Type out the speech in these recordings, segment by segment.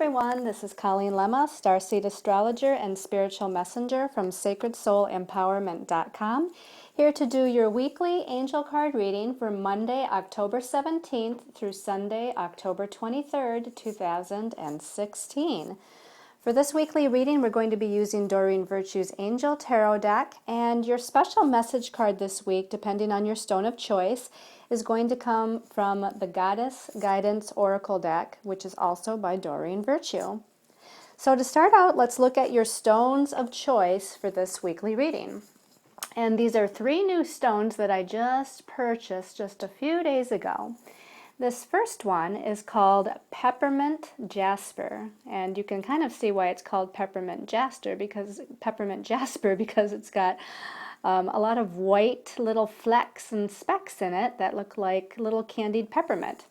everyone, this is Colleen Lemma, Starseed Astrologer and Spiritual Messenger from SacredSoulEmpowerment.com, here to do your weekly angel card reading for Monday, October 17th through Sunday, October 23rd, 2016. For this weekly reading, we're going to be using Doreen Virtue's Angel Tarot deck, and your special message card this week, depending on your stone of choice, is going to come from the Goddess Guidance Oracle deck, which is also by Doreen Virtue. So to start out, let's look at your stones of choice for this weekly reading. And these are 3 new stones that I just purchased just a few days ago. This first one is called Peppermint Jasper, and you can kind of see why it's called Peppermint Jasper because it's got a lot of white little flecks and specks in it that look like little candied peppermint.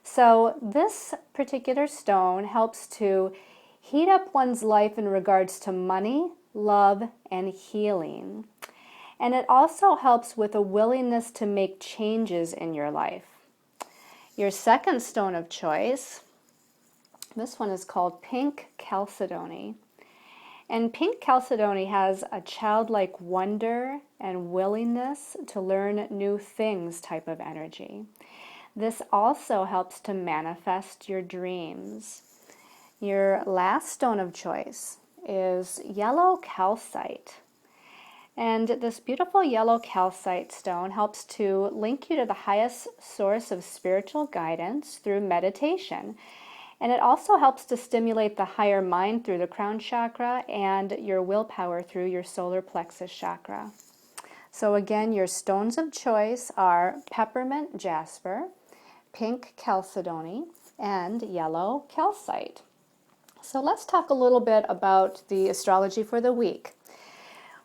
So this particular stone helps to heat up one's life in regards to money, love, and healing. And it also helps with a willingness to make changes in your life. Your second stone of choice, this one is called Pink Chalcedony. And pink chalcedony has a childlike wonder and willingness to learn new things type of energy. This also helps to manifest your dreams. Your last stone of choice is yellow calcite. And this beautiful yellow calcite stone helps to link you to the highest source of spiritual guidance through meditation. And it also helps to stimulate the higher mind through the crown chakra and your willpower through your solar plexus chakra. So again, your stones of choice are peppermint jasper, pink chalcedony, and yellow calcite. So let's talk a little bit about the astrology for the week.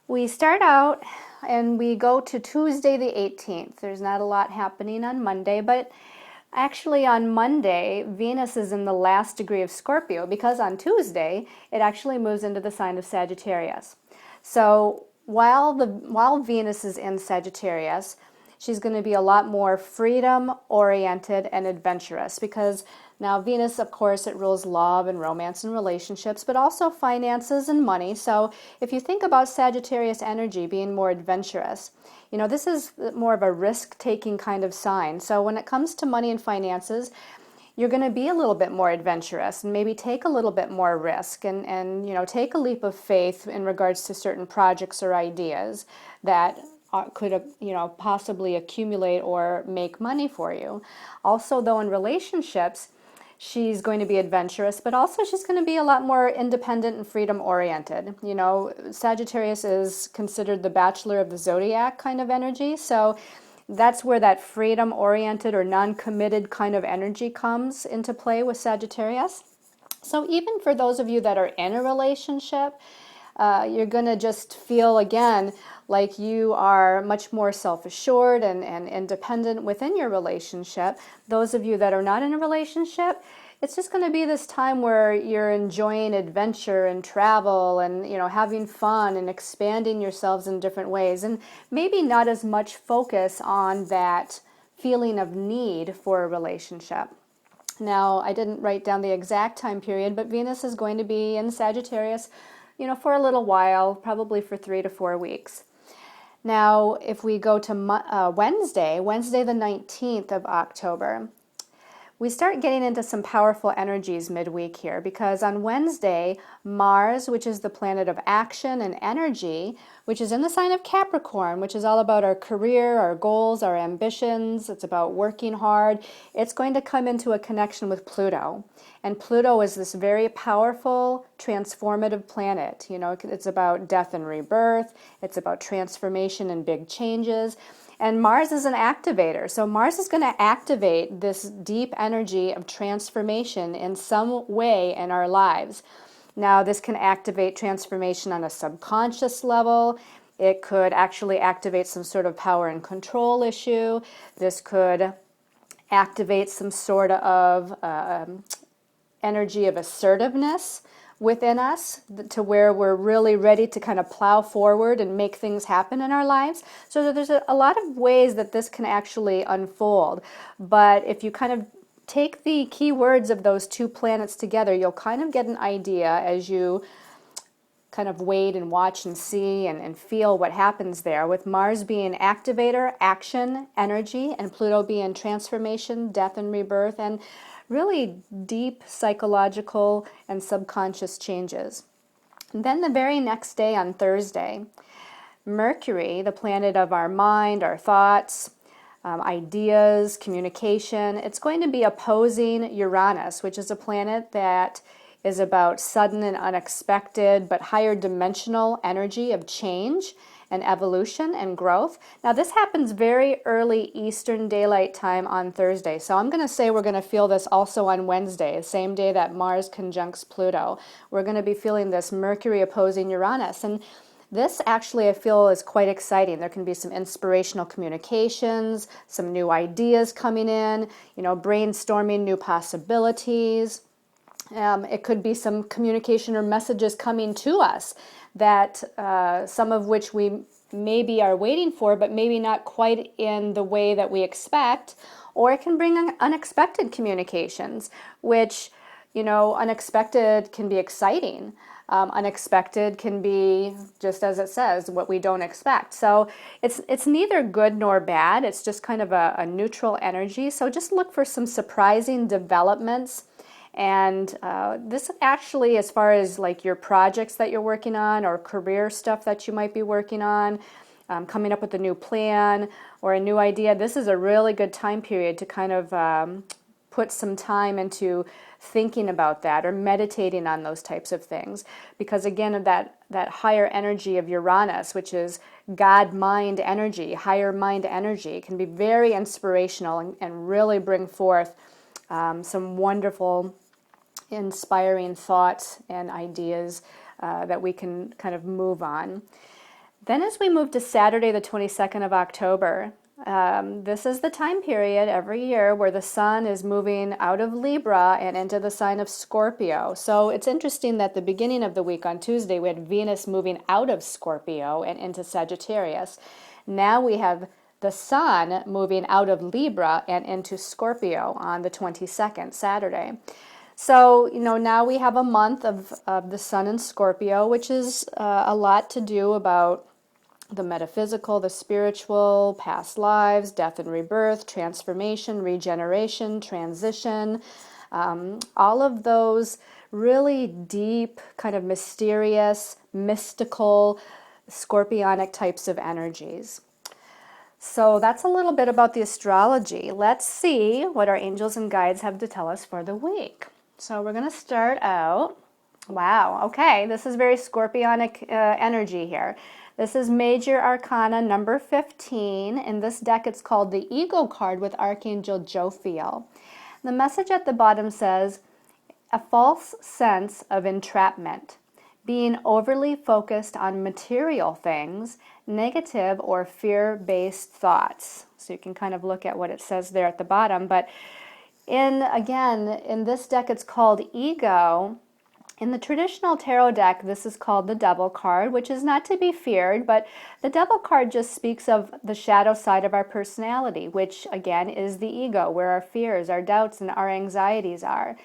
We start out and we go to Tuesday the 18th. There's not a lot happening on Monday, but actually on Monday, Venus is in the last degree of Scorpio because on Tuesday, it actually moves into the sign of Sagittarius. So while Venus is in Sagittarius, she's going to be a lot more freedom-oriented and adventurous because now Venus, of course, it rules love and romance and relationships, but also finances and money. So if you think about Sagittarius energy being more adventurous, you know, this is more of a risk-taking kind of sign. So when it comes to money and finances, you're going to be a little bit more adventurous and maybe take a little bit more risk and you know, take a leap of faith in regards to certain projects or ideas that could, you know, possibly accumulate or make money for you. Also, though, in relationships, she's going to be adventurous, but also she's going to be a lot more independent and freedom-oriented. You know, Sagittarius is considered the bachelor of the zodiac kind of energy, so that's where that freedom-oriented or non-committed kind of energy comes into play with Sagittarius. So even for those of you that are in a relationship, you're going to just feel, again, like you are much more self-assured and independent within your relationship. Those of you that are not in a relationship, it's just going to be this time where you're enjoying adventure and travel and, you know, having fun and expanding yourselves in different ways, and maybe not as much focus on that feeling of need for a relationship. Now, I didn't write down the exact time period, but Venus is going to be in Sagittarius, you know, for a little while, probably for 3 to 4 weeks. Now, if we go to Wednesday the 19th of October, we start getting into some powerful energies midweek here because on Wednesday, Mars, which is the planet of action and energy, which is in the sign of Capricorn, which is all about our career, our goals, our ambitions, it's about working hard, it's going to come into a connection with Pluto. And Pluto is this very powerful, transformative planet. You know, it's about death and rebirth, it's about transformation and big changes. And Mars is an activator. So Mars is going to activate this deep energy of transformation in some way in our lives. Now, this can activate transformation on a subconscious level. It could actually activate some sort of power and control issue. This could activate some sort of energy of assertiveness within us to where we're really ready to kind of plow forward and make things happen in our lives. So there's a lot of ways that this can actually unfold. But if you kind of take the key words of those two planets together, you'll kind of get an idea as you kind of wait and watch and see and feel what happens there, with Mars being activator, action, energy, and Pluto being transformation, death and rebirth, and really deep psychological and subconscious changes. And then the very next day on Thursday, Mercury, the planet of our mind, our thoughts, ideas, communication, it's going to be opposing Uranus, which is a planet that is about sudden and unexpected but higher dimensional energy of change and evolution and growth. Now this happens very early Eastern Daylight Time on Thursday, so I'm going to say we're going to feel this also on Wednesday, the same day that Mars conjuncts Pluto. We're going to be feeling this Mercury opposing Uranus, and this actually I feel is quite exciting. There can be some inspirational communications, some new ideas coming in, brainstorming new possibilities. It could be some communication or messages coming to us that some of which we maybe are waiting for, but maybe not quite in the way that we expect. Or it can bring unexpected communications, which, unexpected can be exciting. Unexpected can be, just as it says, what we don't expect. So it's neither good nor bad. It's just kind of a neutral energy. So just look for some surprising developments. And this actually, as far as like your projects that you're working on or career stuff that you might be working on, coming up with a new plan or a new idea, this is a really good time period to kind of put some time into thinking about that or meditating on those types of things. Because again, of that higher energy of Uranus, which is God mind energy, higher mind energy, can be very inspirational and really bring forth some wonderful, inspiring thoughts and ideas that we can kind of move on. Then as we move to Saturday, the 22nd of October, this is the time period every year where the sun is moving out of Libra and into the sign of Scorpio. So it's interesting that the beginning of the week on Tuesday, we had Venus moving out of Scorpio and into Sagittarius. Now we have the sun moving out of Libra and into Scorpio on the 22nd, Saturday. So, now we have a month of the sun in Scorpio, which is a lot to do about the metaphysical, the spiritual, past lives, death and rebirth, transformation, regeneration, transition, all of those really deep, kind of mysterious, mystical, scorpionic types of energies. So that's a little bit about the astrology. Let's see what our angels and guides have to tell us for the week. So we're going to start out, wow, okay, this is very scorpionic energy here. This is Major Arcana number 15. In this deck, it's called the Ego card with Archangel Jophiel. The message at the bottom says, a false sense of entrapment, being overly focused on material things, negative or fear-based thoughts. So you can kind of look at what it says there at the bottom. But in this deck, it's called Ego. In the traditional tarot deck, this is called the Devil card, which is not to be feared, but the Devil card just speaks of the shadow side of our personality, which again is the ego, where our fears, our doubts, and our anxieties are.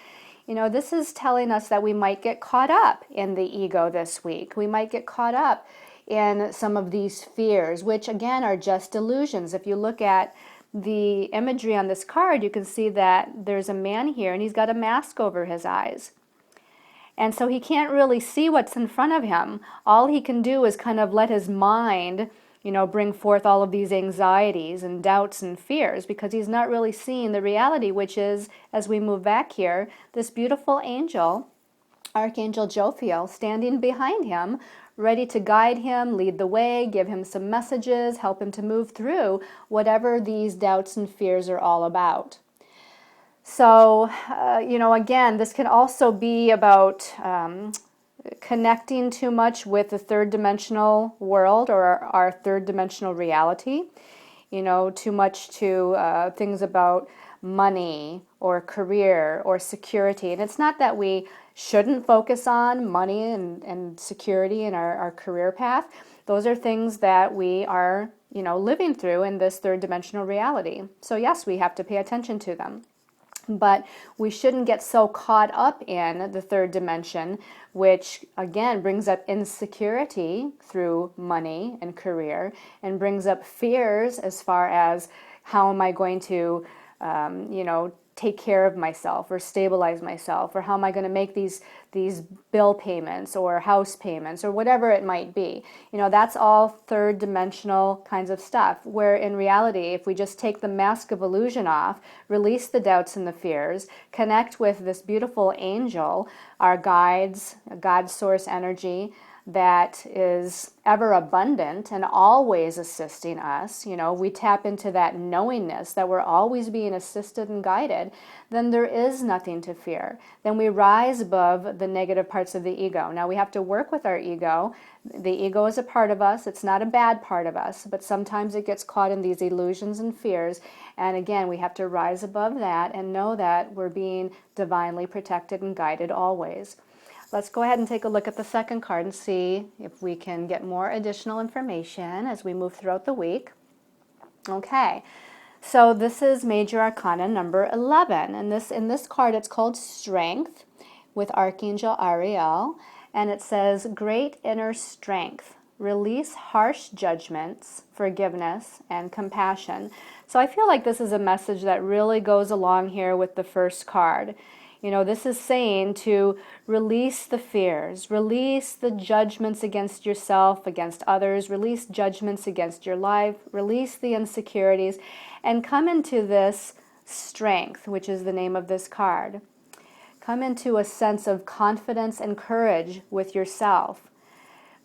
This is telling us that we might get caught up in the ego this week. We might get caught up in some of these fears, which again are just illusions. If you look at the imagery on this card, you can see that there's a man here and he's got a mask over his eyes. And so he can't really see what's in front of him. All he can do is kind of let his mind, bring forth all of these anxieties and doubts and fears, because he's not really seeing the reality, which is, as we move back here, this beautiful angel, Archangel Jophiel, standing behind him, ready to guide him, lead the way, give him some messages, help him to move through whatever these doubts and fears are all about. So, again, this can also be about connecting too much with the third dimensional world or our third dimensional reality. Too much to things about money or career or security. And it's not that we shouldn't focus on money and security in our career path. Those are things that we are, living through in this third dimensional reality. So yes, we have to pay attention to them. But we shouldn't get so caught up in the third dimension, which again brings up insecurity through money and career, and brings up fears as far as how am I going to, take care of myself or stabilize myself, or how am I going to make these bill payments or house payments or whatever it might be. That's all third dimensional kinds of stuff, where in reality, if we just take the mask of illusion off, release the doubts and the fears, connect with this beautiful angel, our guides, God source energy, that is ever abundant and always assisting us, we tap into that knowingness that we're always being assisted and guided, then there is nothing to fear. Then we rise above the negative parts of the ego. Now we have to work with our ego. The ego is a part of us. It's not a bad part of us, but sometimes it gets caught in these illusions and fears. And again, we have to rise above that and know that we're being divinely protected and guided always. Let's go ahead and take a look at the second card and see if we can get more additional information as we move throughout the week. Okay, so this is Major Arcana number 11, and in this card it's called Strength with Archangel Ariel, and it says, Great inner strength, release harsh judgments, forgiveness, and compassion. So I feel like this is a message that really goes along here with the first card. This is saying to release the fears, release the judgments against yourself, against others, release judgments against your life, release the insecurities, and come into this strength, which is the name of this card. Come into a sense of confidence and courage with yourself.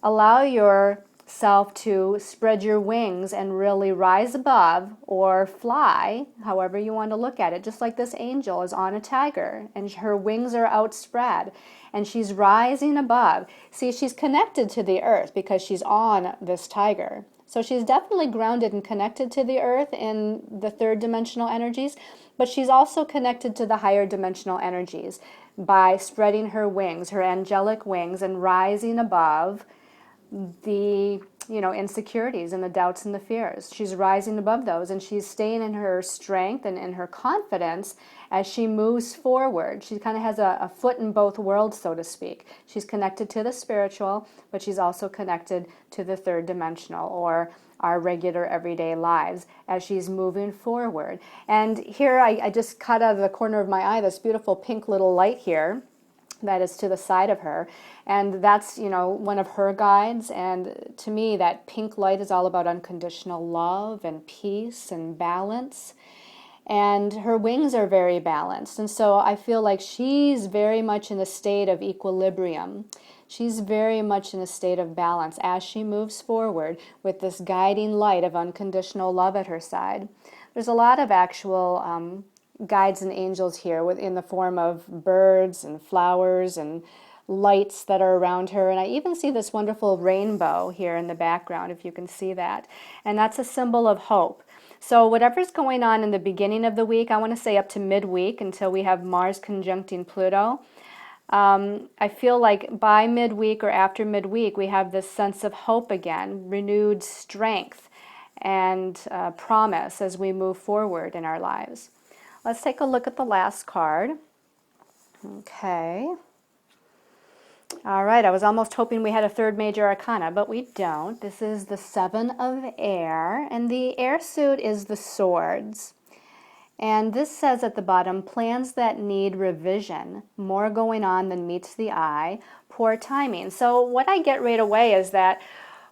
Allow yourself to spread your wings and really rise above or fly, however you want to look at it. Just like this angel is on a tiger and her wings are outspread and she's rising above. See, she's connected to the earth because she's on this tiger. So she's definitely grounded and connected to the earth in the third dimensional energies, but she's also connected to the higher dimensional energies by spreading her wings, her angelic wings, and rising above the insecurities and the doubts and the fears. She's rising above those, and she's staying in her strength and in her confidence as she moves forward. She kind of has a foot in both worlds, so to speak. She's connected to the spiritual, but she's also connected to the third dimensional, or our regular everyday lives, as she's moving forward. And here I just caught out of the corner of my eye this beautiful pink little light here that is to the side of her, and that's one of her guides. And to me, that pink light is all about unconditional love and peace and balance, and her wings are very balanced, and so I feel like she's very much in a state of equilibrium. She's very much in a state of balance as she moves forward with this guiding light of unconditional love at her side. There's a lot of actual guides and angels here in the form of birds and flowers and lights that are around her. And I even see this wonderful rainbow here in the background, if you can see that. And that's a symbol of hope. So whatever's going on in the beginning of the week, I want to say up to midweek until we have Mars conjuncting Pluto, I feel like by midweek or after midweek, we have this sense of hope again, renewed strength and promise as we move forward in our lives. Let's take a look at the last card. Okay. All right, I was almost hoping we had a third major arcana, but we don't. This is the Seven of Air, and the air suit is the swords. And this says at the bottom, plans that need revision, more going on than meets the eye, poor timing. So what I get right away is that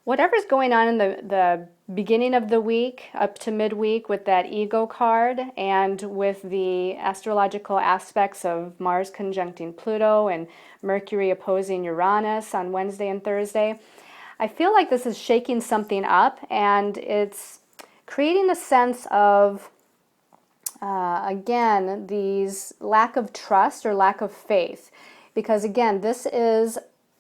whatever's going on in the beginning of the week up to midweek with that ego card and with the astrological aspects of Mars conjuncting Pluto and Mercury opposing Uranus on Wednesday and Thursday, I feel like this is shaking something up, and it's creating a sense of, again, these lack of trust or lack of faith. Because again, this is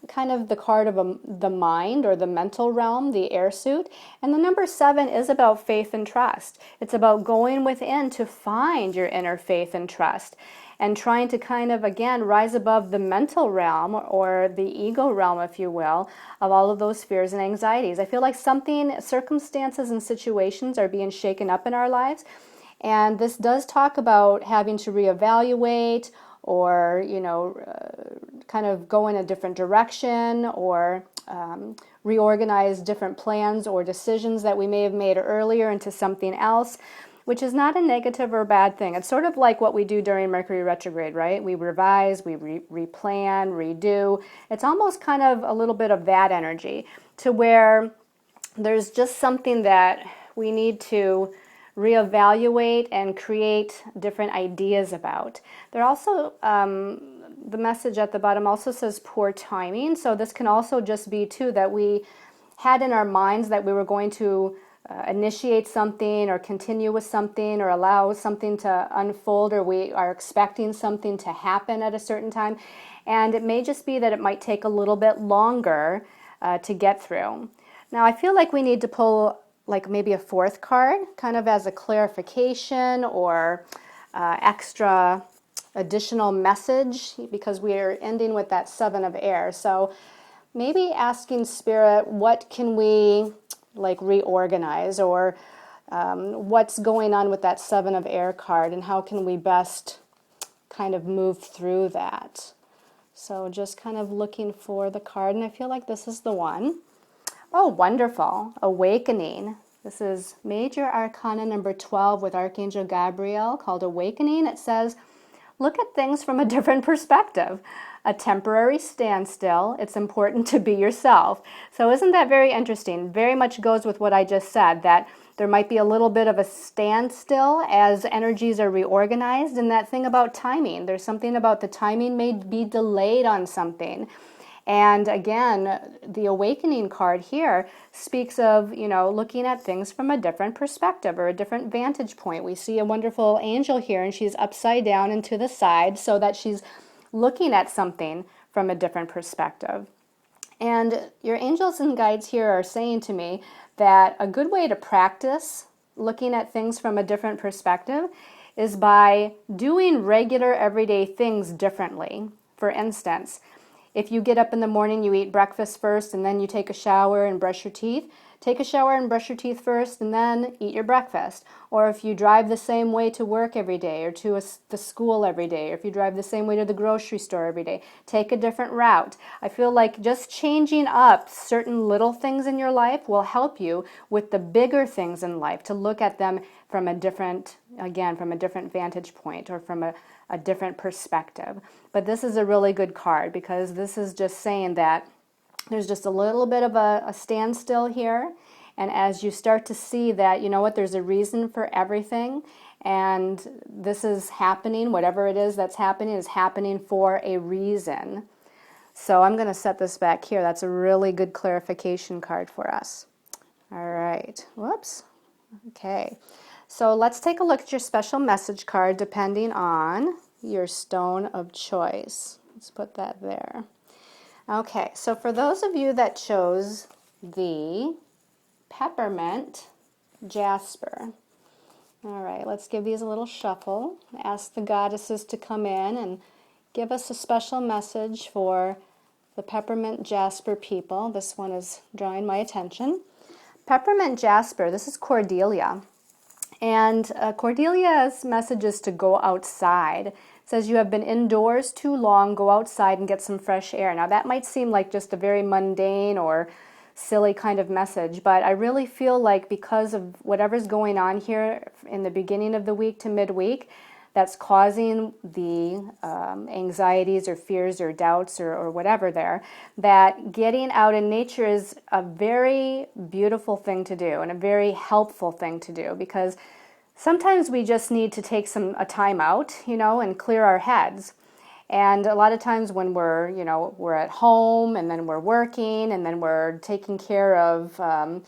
kind of the card of the mind or the mental realm, the air suit. And the number 7 is about faith and trust. It's about going within to find your inner faith and trust, and trying to kind of, again, rise above the mental realm or the ego realm, if you will, of all of those fears and anxieties. I feel like circumstances and situations are being shaken up in our lives. And this does talk about having to reevaluate or, kind of go in a different direction or reorganize different plans or decisions that we may have made earlier into something else, which is not a negative or bad thing. It's sort of like what we do during Mercury retrograde, right? We revise, we replan, redo. It's almost kind of a little bit of that energy to where there's just something that we need to reevaluate and create different ideas about. There also, the message at the bottom also says poor timing. So this can also just be too that we had in our minds that we were going to initiate something or continue with something or allow something to unfold, or we are expecting something to happen at a certain time. And it may just be that it might take a little bit longer to get through. Now I feel like we need to pull like maybe a fourth card, kind of as a clarification or extra additional message, because we are ending with that Seven of Air. So maybe asking Spirit, what can we like reorganize, or what's going on with that Seven of Air card, and how can we best kind of move through that? So just kind of looking for the card, and I feel like this is the one. Oh, wonderful. Awakening. This is Major Arcana number 12 with Archangel Gabriel, called Awakening. It says, look at things from a different perspective. A temporary standstill. It's important to be yourself. So isn't that very interesting? Very much goes with what I just said, that there might be a little bit of a standstill as energies are reorganized. And that thing about timing, there's something about the timing may be delayed on something. And again, the awakening card here speaks of, looking at things from a different perspective or a different vantage point. We see a wonderful angel here, and she's upside down and to the side so that she's looking at something from a different perspective. And your angels and guides here are saying to me that a good way to practice looking at things from a different perspective is by doing regular everyday things differently. For instance, if you get up in the morning, you eat breakfast first, and then you take a shower and brush your teeth, take a shower and brush your teeth first, and then eat your breakfast. Or if you drive the same way to work every day, or to the school every day, or if you drive the same way to the grocery store every day, take a different route. I feel like just changing up certain little things in your life will help you with the bigger things in life, to look at them from a different vantage point, or from a different perspective. But this is a really good card, because this is just saying that there's just a little bit of a standstill here. And as you start to see that, there's a reason for everything. And this is happening, whatever it is that's happening is happening for a reason. So I'm going to set this back here. That's a really good clarification card for us. All right. Whoops. Okay. So let's take a look at your special message card depending on your stone of choice. Let's put that there. Okay, so for those of you that chose the peppermint jasper, all right, let's give these a little shuffle. Ask the goddesses to come in and give us a special message for the peppermint jasper people. This one is drawing my attention. Peppermint jasper, this is Cordelia. And Cordelia's message is to go outside. It says, you have been indoors too long, go outside and get some fresh air. Now that might seem like just a very mundane or silly kind of message, but I really feel like because of whatever's going on here in the beginning of the week to midweek, that's causing the anxieties or fears or doubts or whatever there, that getting out in nature is a very beautiful thing to do and a very helpful thing to do, because sometimes we just need to take a time out, and clear our heads. And a lot of times when we're at home, and then we're working, and then we're taking care of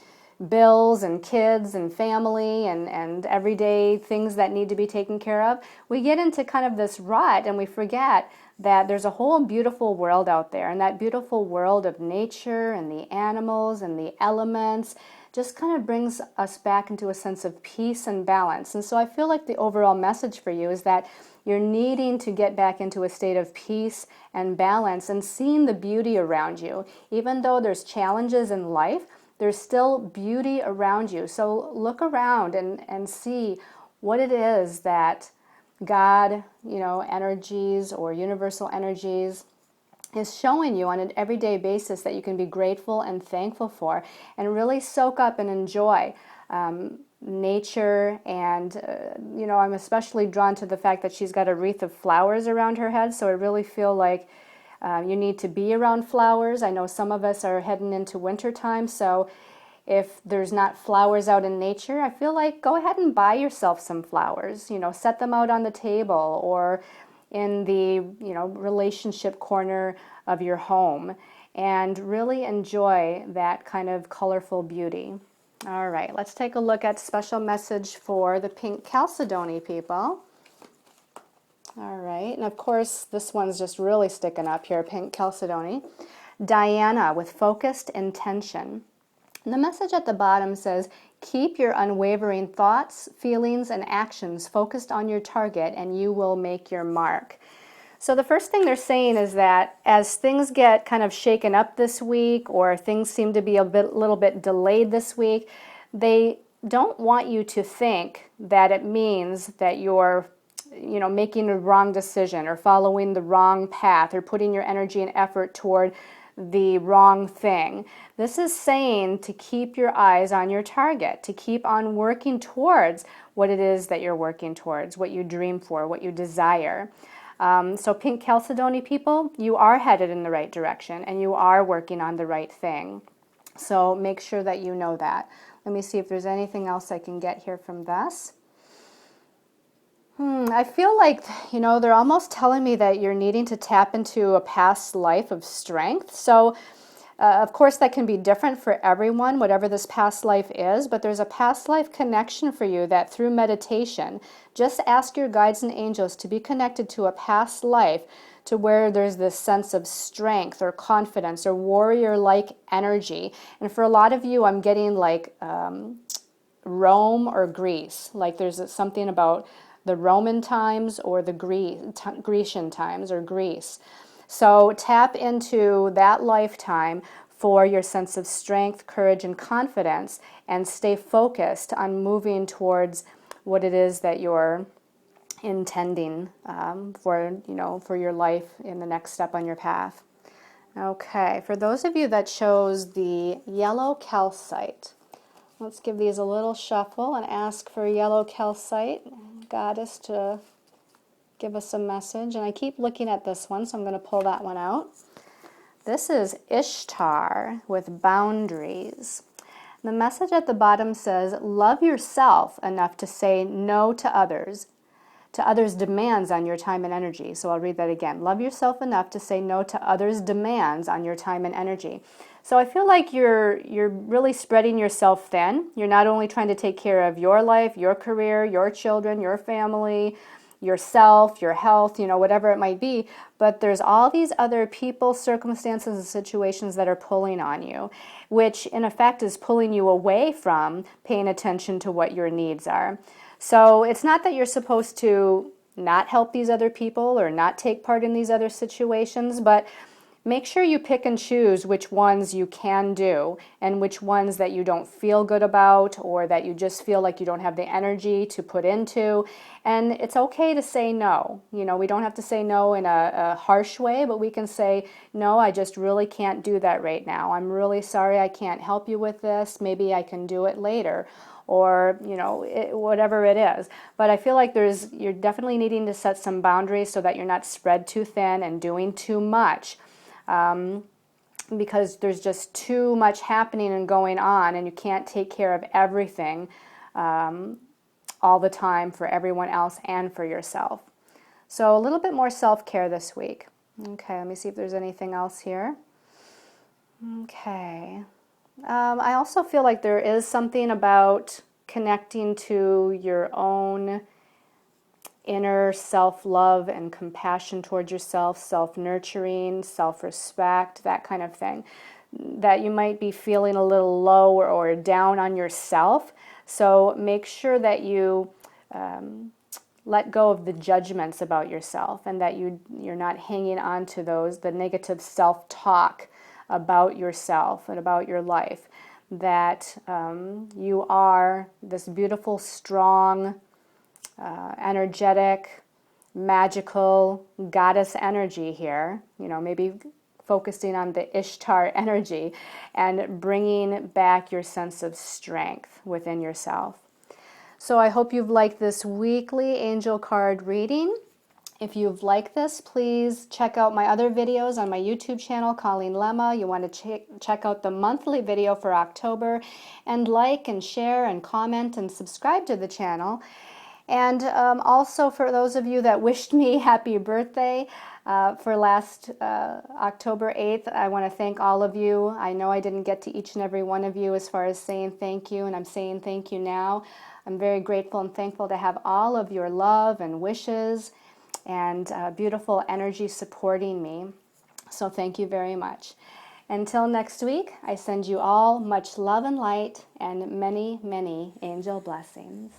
bills and kids and family and everyday things that need to be taken care of, we get into kind of this rut, and we forget that there's a whole beautiful world out there, and that beautiful world of nature and the animals and the elements just kind of brings us back into a sense of peace and balance. And so I feel like the overall message for you is that you're needing to get back into a state of peace and balance and seeing the beauty around you. Even though there's challenges in life, there's still beauty around you. So look around and see what it is that God, energies or universal energies is showing you on an everyday basis that you can be grateful and thankful for, and really soak up and enjoy nature. And I'm especially drawn to the fact that she's got a wreath of flowers around her head, so I really feel like you need to be around flowers. I know some of us are heading into winter time, so if there's not flowers out in nature, I feel like go ahead and buy yourself some flowers. Set them out on the table or in the relationship corner of your home, and really enjoy that kind of colorful beauty. All right, let's take a look at special message for the pink Chalcedony people. All right, and of course this one's just really sticking up here, pink Chalcedony. Diana with focused intention. And the message at the bottom says, keep your unwavering thoughts, feelings, and actions focused on your target, and you will make your mark. So the first thing they're saying is that as things get kind of shaken up this week, or things seem to be little bit delayed this week, they don't want you to think that it means that you're making a wrong decision or following the wrong path or putting your energy and effort toward the wrong thing. This is saying to keep your eyes on your target, to keep on working towards what it is that you're working towards, what you dream for, what you desire. So pink Chalcedony people, you are headed in the right direction and you are working on the right thing. So make sure that you know that. Let me see if there's anything else I can get here from this. I feel like, they're almost telling me that you're needing to tap into a past life of strength. So, of course, that can be different for everyone, whatever this past life is, but there's a past life connection for you that through meditation, just ask your guides and angels to be connected to a past life to where there's this sense of strength or confidence or warrior-like energy. And for a lot of you, I'm getting like Rome or Greece, like there's something about the Roman times or the Grecian times or Greece. So tap into that lifetime for your sense of strength, courage, and confidence, and stay focused on moving towards what it is that you're intending for your life in the next step on your path. Okay, for those of you that chose the yellow calcite, let's give these a little shuffle and ask for yellow calcite, goddess, to give us a message. And I keep looking at this one, so I'm going to pull that one out. This is Ishtar with boundaries. The message at the bottom says, love yourself enough to say no to others' demands on your time and energy. So I'll read that again. Love yourself enough to say no to others' demands on your time and energy. So I feel like you're really spreading yourself thin. You're not only trying to take care of your life, your career, your children, your family, yourself, your health, whatever it might be, but there's all these other people, circumstances, and situations that are pulling on you, which in effect is pulling you away from paying attention to what your needs are. So it's not that you're supposed to not help these other people or not take part in these other situations, but make sure you pick and choose which ones you can do and which ones that you don't feel good about or that you just feel like you don't have the energy to put into. And it's okay to say no. We don't have to say no in a harsh way, but we can say, no, I just really can't do that right now. I'm really sorry, I can't help you with this. Maybe I can do it later. Or, whatever it is. But I feel like you're definitely needing to set some boundaries so that you're not spread too thin and doing too much. Because there's just too much happening and going on, and you can't take care of everything all the time for everyone else and for yourself. So a little bit more self-care this week. Okay, let me see if there's anything else here. Okay. I also feel like there is something about connecting to your own inner self-love and compassion towards yourself, self-nurturing, self-respect, that kind of thing, that you might be feeling a little low or down on yourself. So make sure that you let go of the judgments about yourself and that you're not hanging on to the negative self-talk about yourself and about your life, that you are this beautiful, strong, energetic, magical goddess energy here, maybe focusing on the Ishtar energy and bringing back your sense of strength within yourself. So I hope you've liked this weekly angel card reading. If you've liked this, please check out my other videos on my YouTube channel, Colleen Lemma. You want to check out the monthly video for October, and like and share and comment and subscribe to the channel. And also for those of you that wished me happy birthday for last October 8th, I want to thank all of you. I know I didn't get to each and every one of you as far as saying thank you, and I'm saying thank you now. I'm very grateful and thankful to have all of your love and wishes and beautiful energy supporting me. So thank you very much. Until next week, I send you all much love and light and many, many angel blessings.